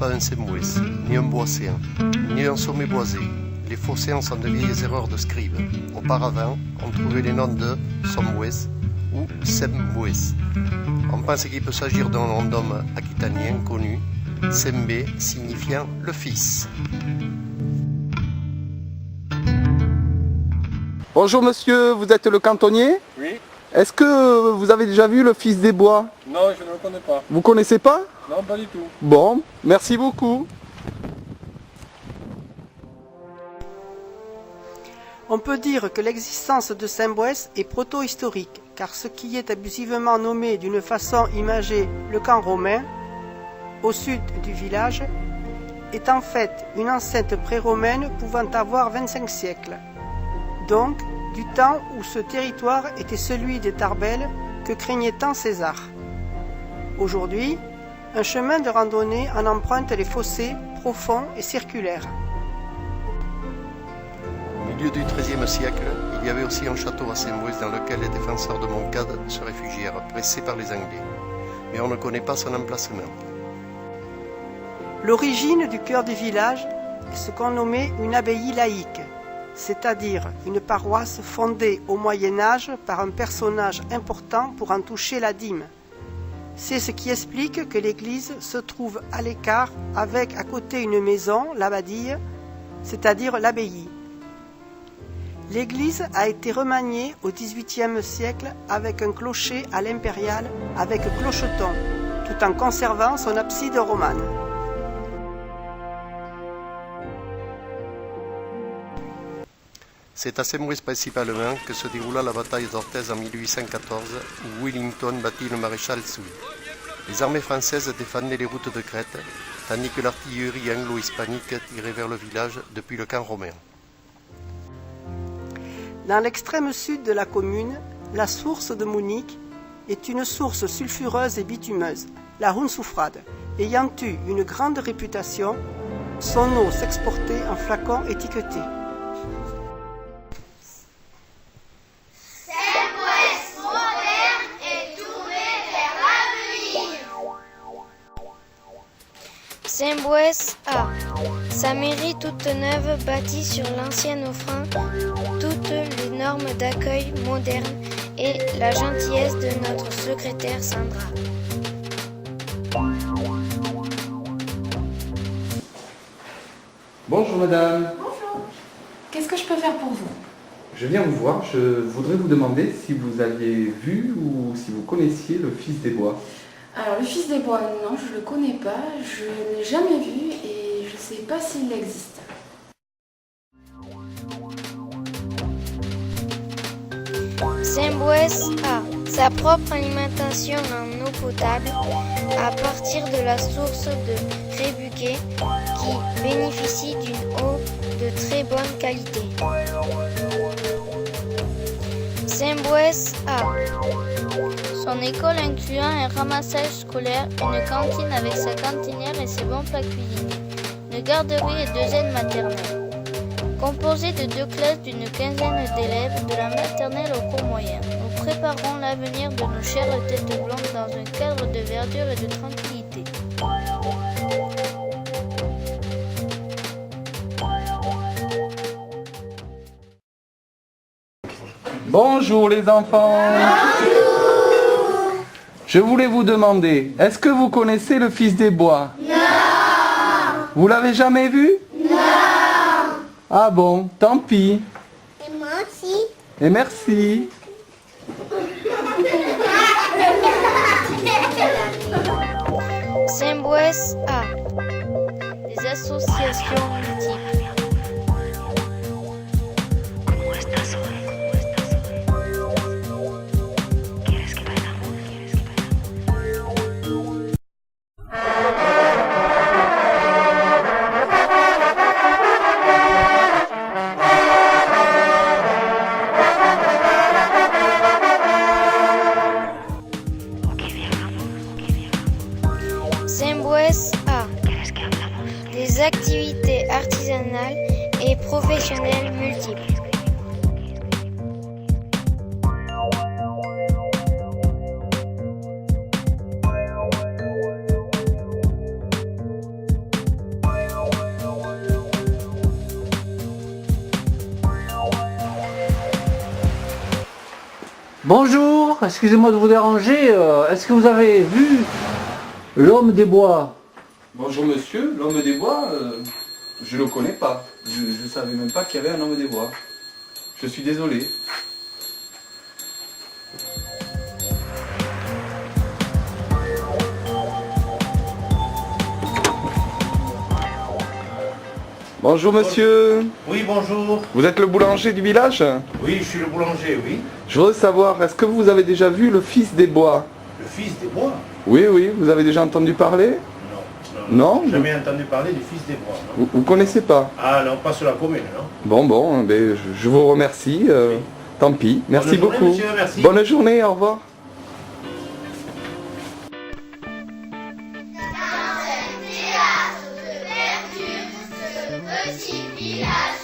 pas un Sembouès, ni un boisséen, ni un sommet boisé. Les phocéens sont de vieilles erreurs de scribes. Auparavant, on trouvait les noms de Sombouès ou Sembouès. On pense qu'il peut s'agir d'un nom d'homme aquitanien connu, Sembé signifiant le fils. Bonjour monsieur, vous êtes le cantonnier? Oui. Est-ce que vous avez déjà vu le fils des bois? Non, je ne le connais pas. Vous connaissez pas? Non, pas du tout. Bon, merci beaucoup. On peut dire que l'existence de Sembouès est proto-historique, car ce qui est abusivement nommé d'une façon imagée le camp romain, au sud du village, est en fait une enceinte pré-romaine pouvant avoir 25 siècles. Donc, du temps où ce territoire était celui des Tarbelles que craignait tant César. Aujourd'hui, un chemin de randonnée en emprunte les fossés profonds et circulaires. Au milieu du XIIIe siècle, il y avait aussi un château à Sembouès dans lequel les défenseurs de Montcade se réfugièrent, pressés par les Anglais. Mais on ne connaît pas son emplacement. L'origine du cœur du village est ce qu'on nommait une abbaye laïque, c'est-à-dire une paroisse fondée au Moyen Âge par un personnage important pour en toucher la dîme. C'est ce qui explique que l'église se trouve à l'écart avec à côté une maison, l'abbadie, c'est-à-dire l'abbaye. L'église a été remaniée au XVIIIe siècle avec un clocher à l'impériale avec clocheton, tout en conservant son abside romane. C'est à Sembouès principalement que se déroula la bataille d'Orthez en 1814 où Wellington battit le maréchal Soult. Les armées françaises défendaient les routes de Crète, tandis que l'artillerie anglo-hispanique tirait vers le village depuis le camp romain. Dans l'extrême sud de la commune, la source de Mounic est une source sulfureuse et bitumeuse, la Hundsufrad, ayant eu une grande réputation, son eau s'exportait en flacons étiquetés. Sembouès a sa mairie toute neuve bâtie sur l'ancien offrant, toutes les normes d'accueil modernes et la gentillesse de notre secrétaire Sandra. Bonjour madame. Bonjour. Qu'est-ce que je peux faire pour vous? Je viens vous voir, je voudrais vous demander si vous aviez vu ou si vous connaissiez le fils des bois. Alors le fils des bois, non, je le connais pas, je ne l'ai jamais vu et je ne sais pas s'il existe. Sembouès a sa propre alimentation en eau potable à partir de la source de Trébuquet qui bénéficie d'une eau de très bonne qualité. Sembouès a son école incluant un ramassage scolaire, une cantine avec sa cantinière et ses bons plats cuisinés, une garderie et 2 aides maternelles. Composée de 2 classes d'une quinzaine d'élèves de la maternelle au cours moyen, nous préparons l'avenir de nos chères têtes blondes dans un cadre de verdure et de tranquillité. Bonjour les enfants. Bonjour. Je voulais vous demander, est-ce que vous connaissez le fils des bois? Non. Vous l'avez jamais vu? Non. Ah bon, tant pis. Et moi aussi. Et merci. Sembouès a des associations multiples. Sembouès a des activités artisanales et professionnelles multiples. Bonjour, excusez-moi de vous déranger. Est-ce que vous avez vu l'homme des bois? Bonjour monsieur, l'homme des bois, je le connais pas. Je savais même pas qu'il y avait un homme des bois. Je suis désolé. Bonjour monsieur, Oui, bonjour. vous êtes le boulanger du village? Oui, je suis le boulanger, oui. Je voudrais savoir, est-ce que vous avez déjà vu le fils des bois? Le fils des bois? Oui, oui, vous avez déjà entendu parler? Non? Jamais entendu parler du fils des bois, non? Vous connaissez pas? Ah non, pas sur la commune, non? Bon, ben, je vous remercie. Tant pis. Merci Bonne journée, beaucoup. monsieur, merci. Bonne journée, au revoir. Petit village